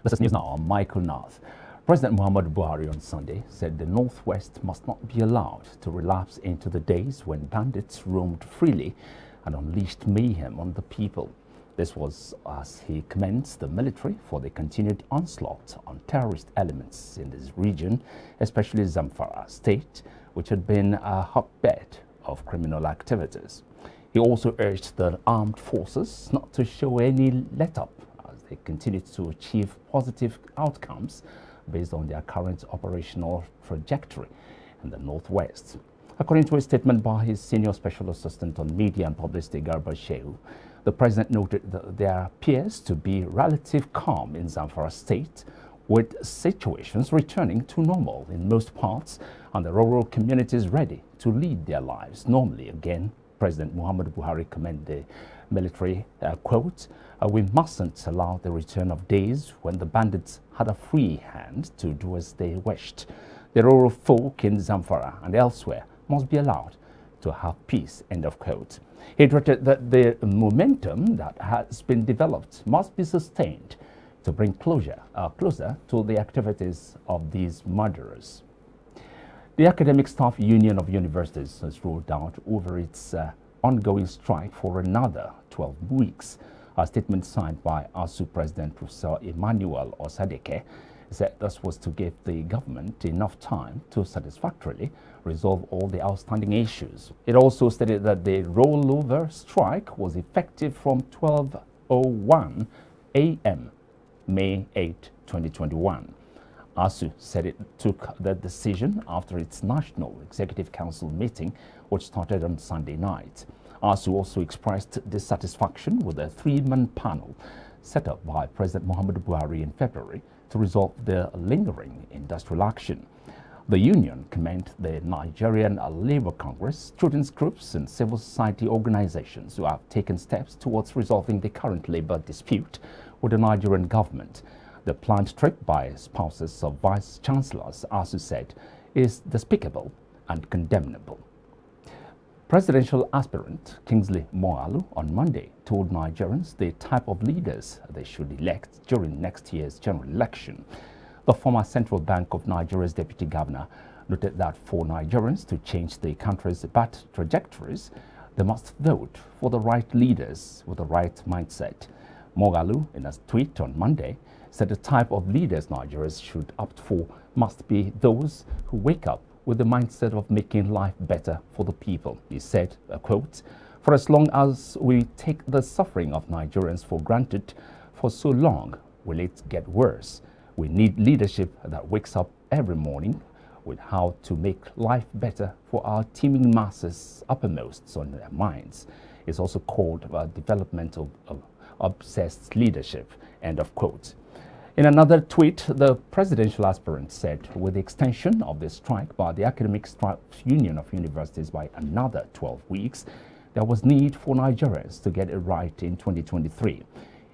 This is News Now. I'm Michael Nath. President Muhammadu Buhari on Sunday said the Northwest must not be allowed to relapse into the days when bandits roamed freely and unleashed mayhem on the people. This was as he commends the military for the continued onslaught on terrorist elements in this region, especially Zamfara state, which had been a hotbed of criminal activities. He also urged the armed forces not to show any let-up as they continue to achieve positive outcomes based on their current operational trajectory in the Northwest. According to a statement by his senior special assistant on media and publicity, Garba Shehu, the president noted that there appears to be relative calm in Zamfara state, with situations returning to normal in most parts and the rural communities ready to lead their lives normally again. President Muhammadu Buhari commended the military, quote, "We mustn't allow the return of days when the bandits had a free hand to do as they wished. The rural folk in Zamfara and elsewhere must be allowed to have peace," end of quote. He directed that the momentum that has been developed must be sustained to bring closer to the activities of these murderers. The Academic Staff Union of Universities has ruled out over its ongoing strike for another 12 weeks. A statement signed by ASU President Professor Emmanuel Osadeke said this was to give the government enough time to satisfactorily resolve all the outstanding issues. It also stated that the rollover strike was effective from 12:01 a.m. May 8, 2021. ASU said it took the decision after its National Executive Council meeting, which started on Sunday night. ASU also expressed dissatisfaction with a three-man panel set up by President Muhammadu Buhari in February to resolve the lingering industrial action. The union commended the Nigerian Labour Congress, students groups and civil society organizations who have taken steps towards resolving the current labour dispute with the Nigerian government. The planned trip by spouses of vice-chancellors, ASU said, is despicable and condemnable. Presidential aspirant Kingsley Moghalu on Monday told Nigerians the type of leaders they should elect during next year's general election. The former Central Bank of Nigeria's deputy governor noted that for Nigerians to change the country's bad trajectories, they must vote for the right leaders with the right mindset. Moghalu, in a tweet on Monday, said the type of leaders Nigerians should opt for must be those who wake up with the mindset of making life better for the people. He said, quote, "For as long as we take the suffering of Nigerians for granted, for so long will it get worse. We need leadership that wakes up every morning with how to make life better for our teeming masses uppermost on their minds." It's also called developmental obsessed leadership, end of quote. In another tweet, the presidential aspirant said with the extension of the strike by the Academic Staff Union of Universities by another 12 weeks, there was need for Nigerians to get it right in 2023.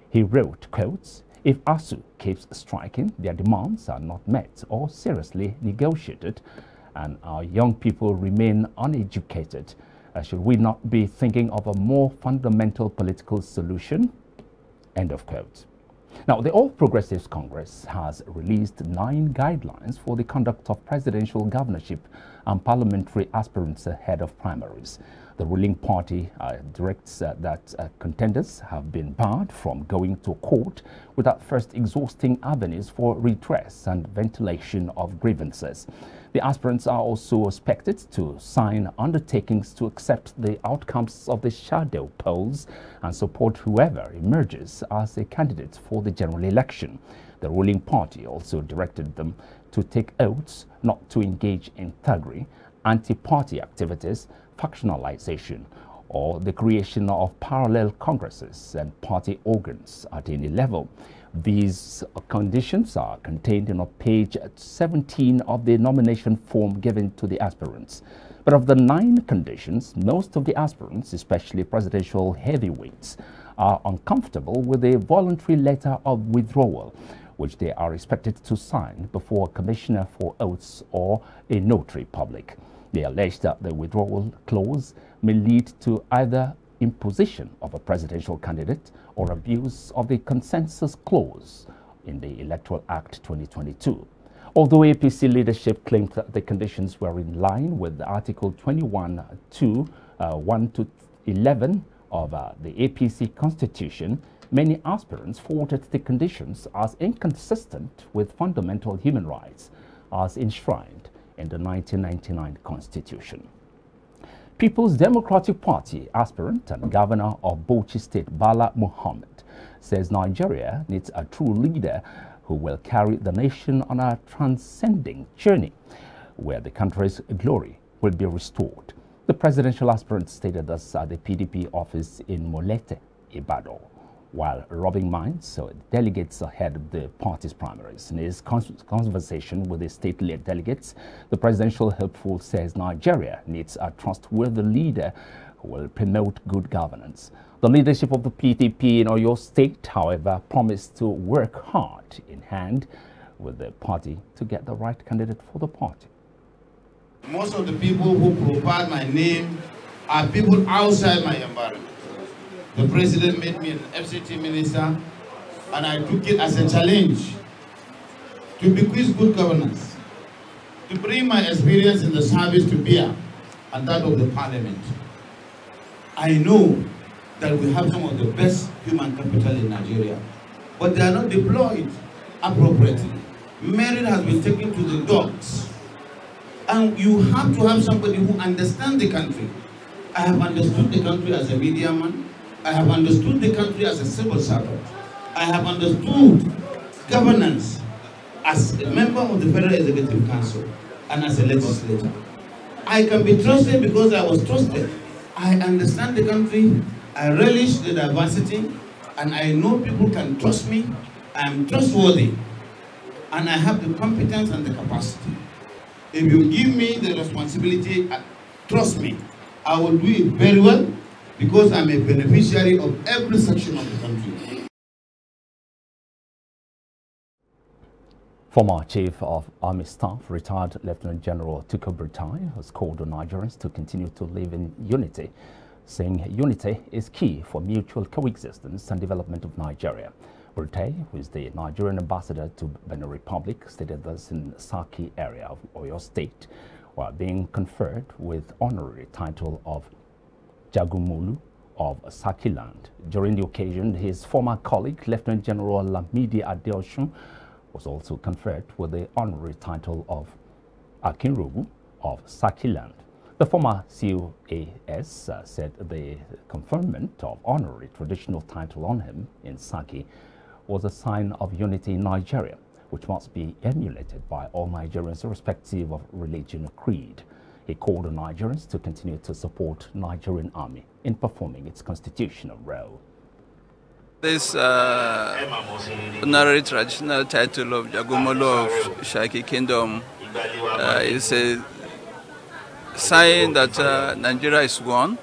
He wrote, quotes, "If ASU keeps striking, their demands are not met or seriously negotiated, and our young people remain uneducated, should we not be thinking of a more fundamental political solution?" End of quote. Now, the All Progressives Congress has released 9 guidelines for the conduct of presidential governorship and parliamentary aspirants ahead of primaries. The ruling party directs that contenders have been barred from going to court without first exhausting avenues for redress and ventilation of grievances. The aspirants are also expected to sign undertakings to accept the outcomes of the shadow polls and support whoever emerges as a candidate for the general election. The ruling party also directed them to take oaths not to engage in thuggery, anti-party activities, factionalization, or the creation of parallel congresses and party organs at any level. These conditions are contained in page 17 of the nomination form given to the aspirants. But of the 9 conditions, most of the aspirants, especially presidential heavyweights, are uncomfortable with a voluntary letter of withdrawal, which they are expected to sign before a commissioner for oaths or a notary public. They allege that the withdrawal clause may lead to either imposition of a presidential candidate or abuse of the consensus clause in the Electoral Act 2022. Although APC leadership claimed that the conditions were in line with Article 21 to 1 to 11 of the APC Constitution, many aspirants faulted the conditions as inconsistent with fundamental human rights as enshrined in the 1999 Constitution. People's Democratic Party aspirant and governor of Bauchi State, Bala Muhammad, says Nigeria needs a true leader who will carry the nation on a transcending journey where the country's glory will be restored. The presidential aspirant stated this at the PDP office in Molete, Ibadan, while rubbing minds delegates ahead of the party's primaries. In his conversation with the state-led delegates, the presidential hopeful says Nigeria needs a trustworthy leader who will promote good governance. The leadership of the PDP in Oyo State, however, promised to work hard in hand with the party to get the right candidate for the party. Most of the people who provide my name are people outside my environment. The president made me an FCT minister, and I took it as a challenge to bequeath good governance, to bring my experience in the service to bear and that of the parliament. I know that we have some of the best human capital in Nigeria, but they are not deployed appropriately. Merit has been taken to the dogs, and you have to have somebody who understands the country. I have understood the country as a media man. I have understood the country as a civil servant. I have understood governance as a member of the Federal Executive Council and as a legislator. I can be trusted because I was trusted. I understand the country, I relish the diversity, and I know people can trust me. I am trustworthy, and I have the competence and the capacity. If you give me the responsibility, trust me, I will do it very well, because I'm a beneficiary of every section of the country. Former Chief of Army Staff, retired Lieutenant General Tukur Buratai, has called on Nigerians to continue to live in unity, saying unity is key for mutual coexistence and development of Nigeria. Buratai, who is the Nigerian ambassador to Benin Republic, stated this in Saki area of Oyo State, while being conferred with honorary title of Jagumolu of Saki land. During the occasion, his former colleague, Lieutenant General Lamidi Adeosun, was also conferred with the honorary title of Akinrogu of Saki land. The former COAS said the conferment of honorary traditional title on him in Saki was a sign of unity in Nigeria, which must be emulated by all Nigerians irrespective of religion or creed. He called on Nigerians to continue to support Nigerian Army in performing its constitutional role. This honorary traditional title of Jagumolo of Shaki Kingdom is a sign that Nigeria is one.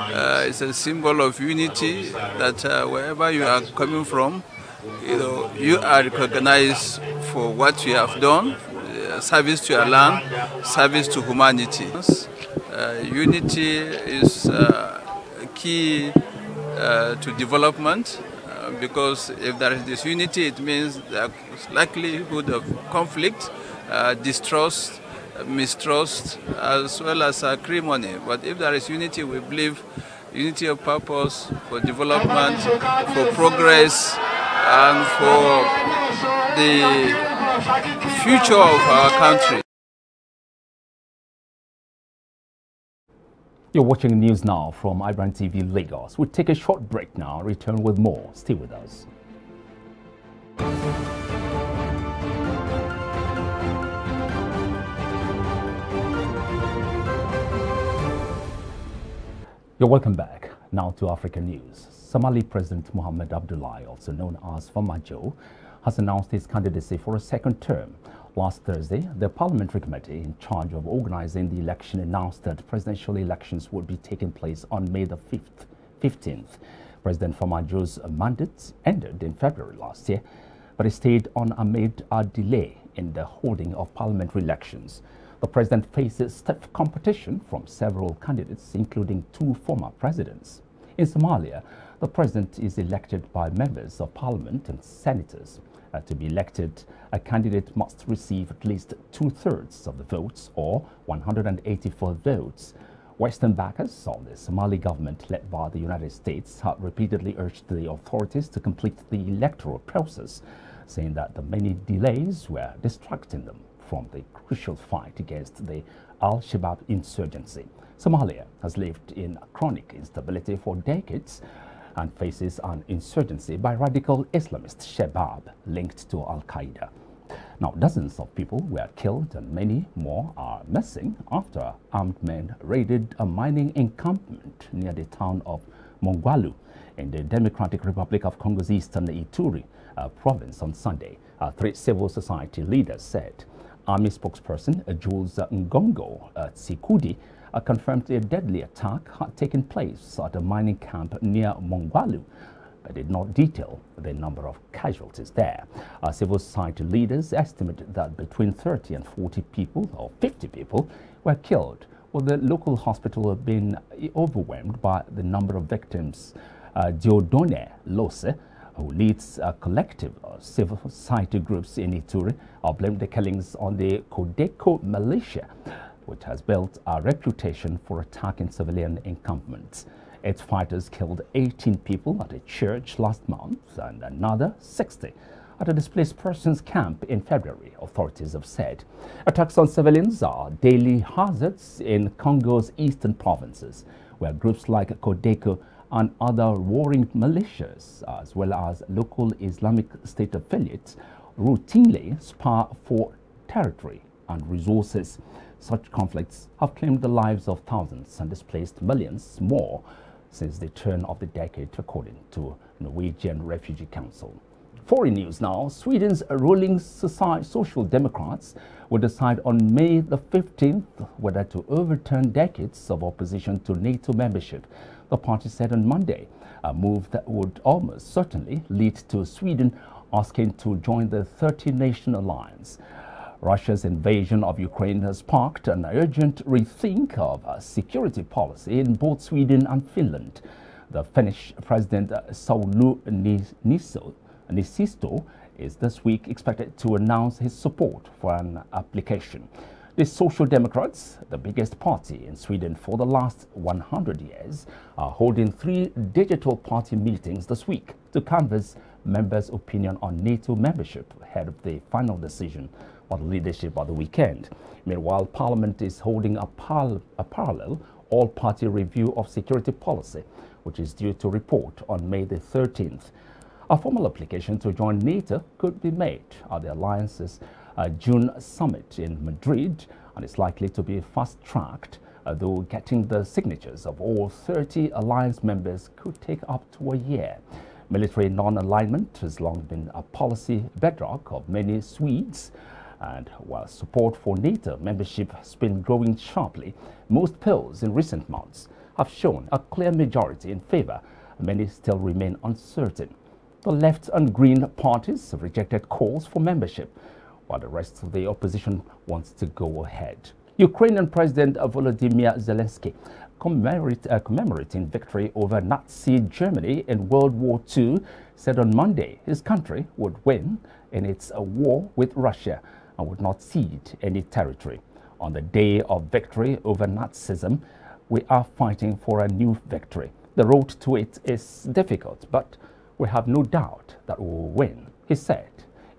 It's a symbol of unity, that wherever you are coming from, you are recognized for what you have done, service to your land, service to humanity. Unity is key to development, because if there is disunity, it means there is likelihood of conflict, distrust, mistrust, as well as acrimony. But if there is unity, we believe unity of purpose for development, for progress, and for the future of our country. You're watching news now from IBrandTV Lagos. We'll take a short break now, return with more. Stay with us. You're welcome back. Now to African news. Somali President Mohamed Abdullahi, also known as Farmajo, has announced his candidacy for a second term. Last Thursday, the parliamentary committee in charge of organizing the election announced that presidential elections would be taking place on May the 15th. President Farmajo's mandate ended in February last year, but he stayed on amid a delay in the holding of parliamentary elections. The president faces stiff competition from several candidates, including two former presidents. In Somalia, the president is elected by members of parliament and senators. To be elected, a candidate must receive at least 2/3 of the votes, or 184 votes. Western backers of the Somali government, led by the United States, have repeatedly urged the authorities to complete the electoral process, saying that the many delays were distracting them from the crucial fight against the Al-Shabaab insurgency. Somalia has lived in chronic instability for decades and faces an insurgency by radical Islamist Shabaab linked to Al-Qaeda. Now, dozens of people were killed and many more are missing after armed men raided a mining encampment near the town of Mongwalu in the Democratic Republic of Congo's eastern Ituri province on Sunday. 3 civil society leaders said. Army spokesperson Jules Ngongo Tsikudi confirmed a deadly attack had taken place at a mining camp near Mongwalu, but did not detail the number of casualties there. Civil society leaders estimated that between 30 and 40 people, or 50 people, were killed, with the local hospital being overwhelmed by the number of victims. Diodone Lose, who leads a collective of civil society groups in Ituri, blamed the killings on the Codeco militia, which has built a reputation for attacking civilian encampments. Its fighters killed 18 people at a church last month and another 60 at a displaced persons camp in February, authorities have said. Attacks on civilians are daily hazards in Congo's eastern provinces, where groups like Codeco and other warring militias, as well as local Islamic State affiliates, routinely spar for territory and resources. Such conflicts have claimed the lives of thousands and displaced millions more since the turn of the decade, according to Norwegian Refugee Council. Foreign news now. Sweden's ruling Social Democrats will decide on May the 15th whether to overturn decades of opposition to NATO membership, the party said on Monday, a move that would almost certainly lead to Sweden asking to join the 30-nation alliance. Russia's invasion of Ukraine has sparked an urgent rethink of security policy in both Sweden and Finland. The Finnish President Sauli Niinisto is this week expected to announce his support for an application. The Social Democrats, the biggest party in Sweden for the last 100 years, are holding 3 digital party meetings this week to canvass members' opinion on NATO membership ahead of the final decision on leadership of the weekend. Meanwhile, Parliament is holding a parallel all-party review of security policy, which is due to report on May the 13th. A formal application to join NATO could be made at the alliance's June summit in Madrid, and is likely to be fast-tracked, though getting the signatures of all 30 alliance members could take up to a year. Military non-alignment has long been a policy bedrock of many Swedes, and while support for NATO membership has been growing sharply, most polls in recent months have shown a clear majority in favor. Many still remain uncertain. The left and green parties have rejected calls for membership, while the rest of the opposition wants to go ahead. Ukrainian President Volodymyr Zelensky, commemorating victory over Nazi Germany in World War II, said on Monday his country would win in its war with Russia and would not cede any territory. On the day of victory over Nazism, we are fighting for a new victory. The road to it is difficult, but we have no doubt that we will win, he said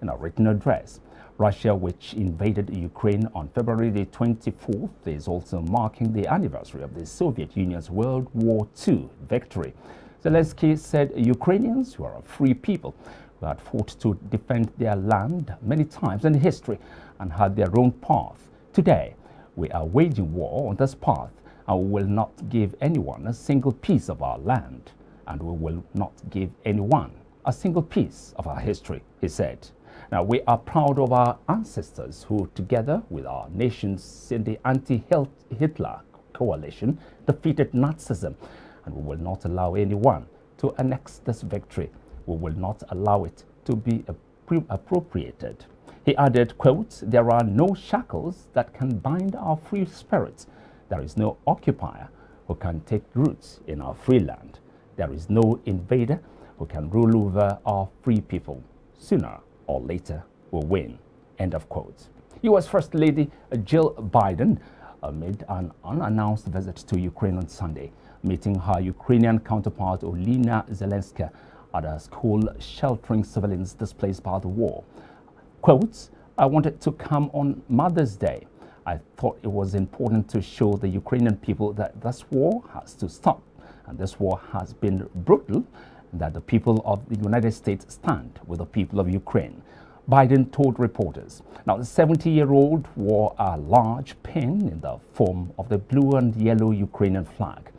in a written address. Russia, which invaded Ukraine on February the 24th, is also marking the anniversary of the Soviet Union's World War II victory. Zelensky said Ukrainians, who are a free people, who had fought to defend their land many times in history and had their own path. Today, we are waging war on this path, and we will not give anyone a single piece of our land, and we will not give anyone a single piece of our history, he said. Now, we are proud of our ancestors who, together with our nations in the anti-Hitler coalition, defeated Nazism, and we will not allow anyone to annex this victory. We will not allow it to be appropriated. He added, quote, "There are no shackles that can bind our free spirits. There is no occupier who can take roots in our free land. There is no invader who can rule over our free people. Sooner or later will win. End of quote. U.S. First Lady Jill Biden made an unannounced visit to Ukraine on Sunday, meeting her Ukrainian counterpart Olena Zelenska at a school sheltering civilians displaced by the war. Quote, "I wanted to come on Mother's Day. I thought it was important to show the Ukrainian people that this war has to stop, and this war has been brutal, and that the people of the United States stand with the people of Ukraine," Biden told reporters. Now, the 70-year-old wore a large pin in the form of the blue and yellow Ukrainian flag.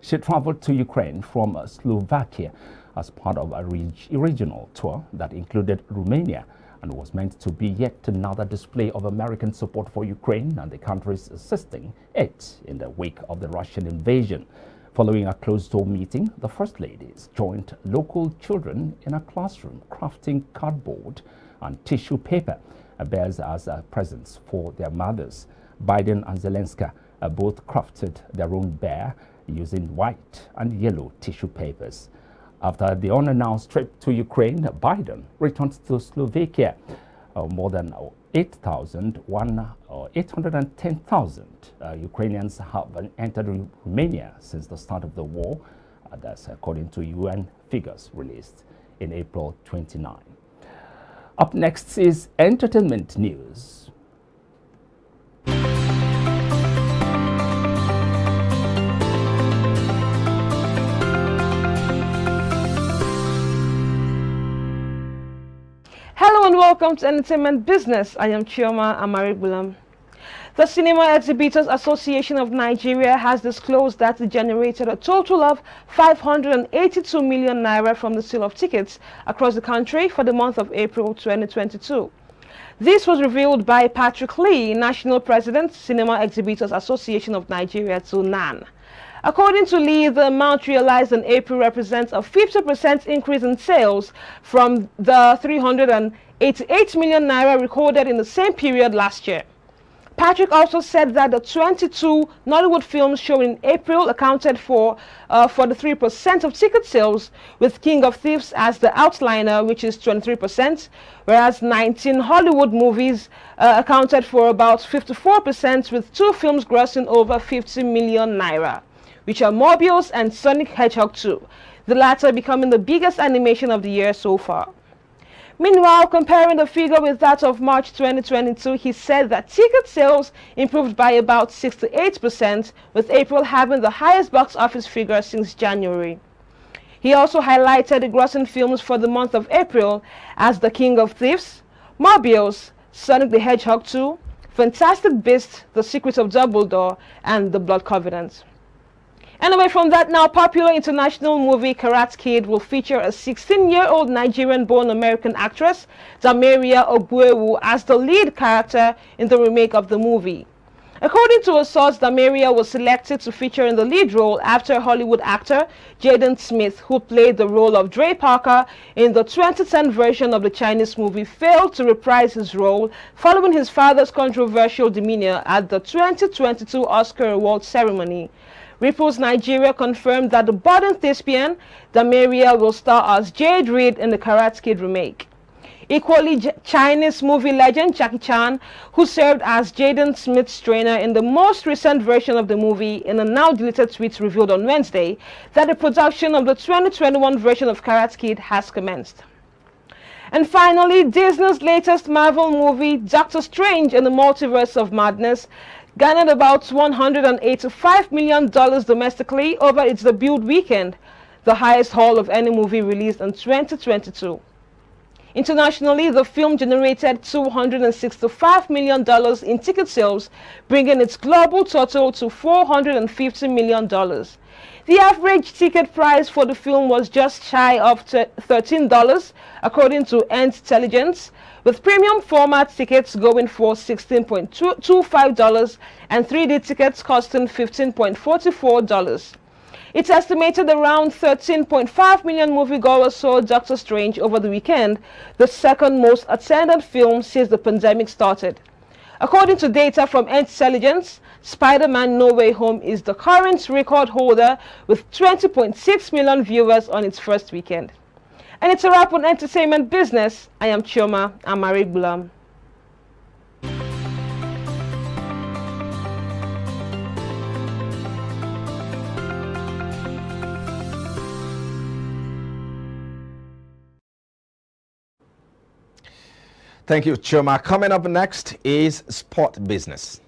She traveled to Ukraine from Slovakia as part of a regional tour that included Romania and was meant to be yet another display of American support for Ukraine and the countries assisting it in the wake of the Russian invasion. Following a closed-door meeting, the First Ladies joined local children in a classroom crafting cardboard and tissue paper bears as presents for their mothers. Biden and Zelenska both crafted their own bear using white and yellow tissue papers. After the unannounced trip to Ukraine, Biden returned to Slovakia. More than 810,000 Ukrainians have entered Romania since the start of the war. That's according to UN figures released in April 29. Up next is entertainment news. Hello and welcome to Entertainment Business. I am Chioma Amaribulam. The Cinema Exhibitors Association of Nigeria has disclosed that it generated a total of 582 million naira from the sale of tickets across the country for the month of April 2022. This was revealed by Patrick Lee, National President, Cinema Exhibitors Association of Nigeria, to NAN. According to Lee, the amount realized in April represents a 50% increase in sales from the 388 million naira recorded in the same period last year. Patrick also said that the 22 Nollywood films shown in April accounted for 43% of ticket sales, with King of Thieves as the outliner, which is 23%, whereas 19 Hollywood movies accounted for about 54%, with 2 films grossing over 50 million naira, which are Morbius and Sonic Hedgehog 2, the latter becoming the biggest animation of the year so far. Meanwhile, comparing the figure with that of March 2022, he said that ticket sales improved by about 68%, with April having the highest box office figure since January. He also highlighted the grossing films for the month of April as The King of Thieves, Morbius, Sonic the Hedgehog 2, Fantastic Beasts, The Secret of Dumbledore, and The Blood Covenant. And away from that, now popular international movie Karate Kid will feature a 16-year-old Nigerian-born American actress, ZAMBIA Ogbuewu, as the lead character in the remake of the movie. According to a source, ZAMBIA was selected to feature in the lead role after Hollywood actor Jaden Smith, who played the role of Dre Parker in the 2010 version of the Chinese movie, failed to reprise his role following his father's controversial demeanor at the 2022 Oscar Awards ceremony. Ripples Nigeria confirmed that the budding thespian, ZAMBIA, will star as Jade Reed in the Karate Kid remake. Equally, Chinese movie legend Jackie Chan, who served as Jaden Smith's trainer in the most recent version of the movie, in a now-deleted tweet revealed on Wednesday that the production of the 2021 version of Karate Kid has commenced. And finally, Disney's latest Marvel movie, Doctor Strange in the Multiverse of Madness, garnered about $185 million domestically over its debut weekend, the highest haul of any movie released in 2022. Internationally, the film generated $265 million in ticket sales, bringing its global total to $450 million. The average ticket price for the film was just shy of $13, according to Intelligence, with premium format tickets going for $16.25 and 3D tickets costing $15.44. It's estimated around 13.5 million moviegoers saw Doctor Strange over the weekend, the second most attended film since the pandemic started. According to data from Intelligence, Spider-Man No Way Home is the current record holder with 20.6 million viewers on its first weekend. And it's a wrap on entertainment business. I am Chioma Amarigbulam. Thank you, Chioma. Coming up next is Sport Business.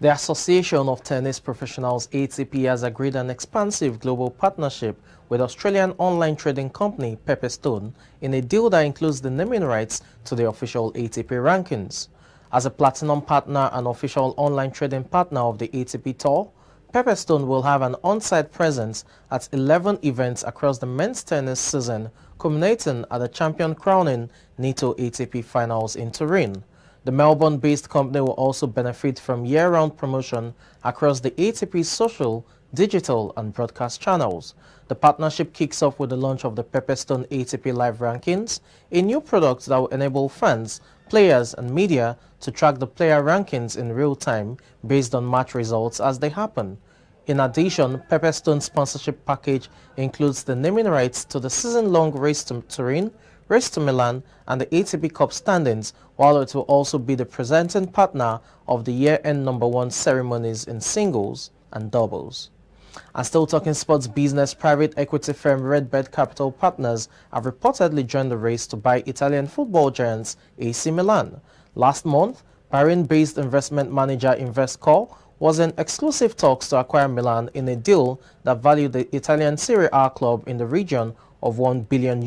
The Association of Tennis Professionals ATP has agreed an expansive global partnership with Australian online trading company Pepperstone in a deal that includes the naming rights to the official ATP rankings. As a platinum partner and official online trading partner of the ATP Tour, Pepperstone will have an on-site presence at 11 events across the men's tennis season, culminating at the champion crowning NATO ATP Finals in Turin. The Melbourne-based company will also benefit from year-round promotion across the ATP social, digital and broadcast channels. The partnership kicks off with the launch of the Pepperstone ATP Live Rankings, a new product that will enable fans, players and media to track the player rankings in real time based on match results as they happen. In addition, Pepperstone's sponsorship package includes the naming rights to the season-long race to Turin, race to Milan and the ATP Cup standings, while it will also be the presenting partner of the year-end #1 ceremonies in singles and doubles. And still talking sports business, private equity firm Redbird Capital Partners have reportedly joined the race to buy Italian football giants AC Milan. Last month, Bahrain-based investment manager Investcorp was in exclusive talks to acquire Milan in a deal that valued the Italian Serie A club in the region of €1 billion,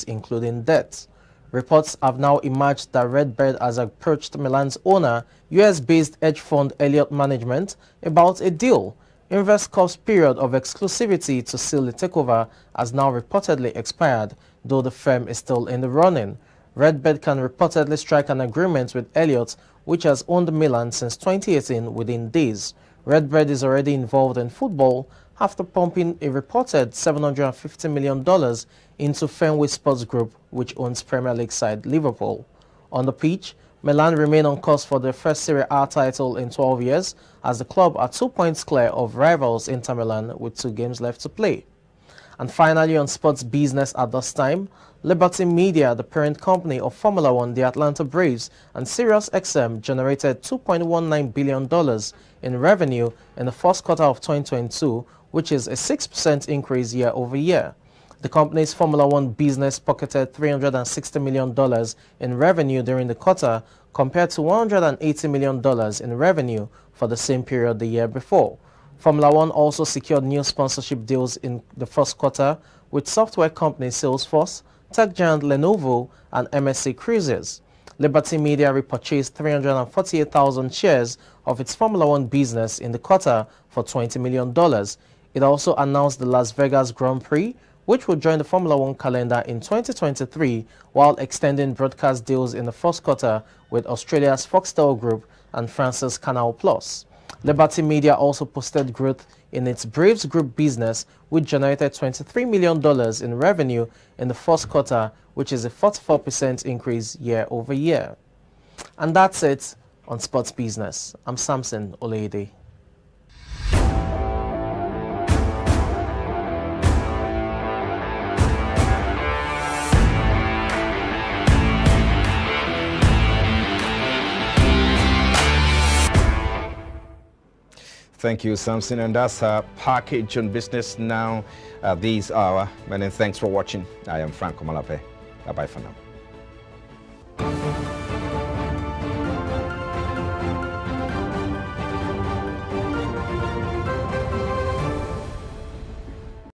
including debt. Reports have now emerged that Redbird has approached Milan's owner, US-based hedge fund Elliott Management, about a deal. Investcorp's period of exclusivity to seal the takeover has now reportedly expired, though the firm is still in the running. Redbird can reportedly strike an agreement with Elliott, which has owned Milan since 2018, within days. Redbird is already involved in football after pumping a reported $750 million into Fenway Sports Group, which owns Premier League side Liverpool. On the pitch, Milan remain on course for their first Serie A title in 12 years, as the club are 2 points clear of rivals Inter Milan with 2 games left to play. And finally, on sports business at this time, Liberty Media, the parent company of Formula One, the Atlanta Braves, and SiriusXM generated $2.19 billion in revenue in the first quarter of 2022, which is a 6% increase year over year. The company's Formula One business pocketed $360 million in revenue during the quarter, compared to $180 million in revenue for the same period the year before. Formula One also secured new sponsorship deals in the first quarter with software company Salesforce, tech giant Lenovo, and MSC Cruises. Liberty Media repurchased 348,000 shares of its Formula One business in the quarter for $20 million. It also announced the Las Vegas Grand Prix, which will join the Formula One calendar in 2023, while extending broadcast deals in the first quarter with Australia's Foxtel Group and France's Canal+. Liberty Media also posted growth in its Braves Group business, which generated $23 million in revenue in the first quarter, which is a 44% increase year over year. And that's it on Sports Business. I'm Samson Oleide. Thank you, Samson. And that's our package on business now this hour. Many thanks for watching. I am Frank Omalape. Bye-bye for now.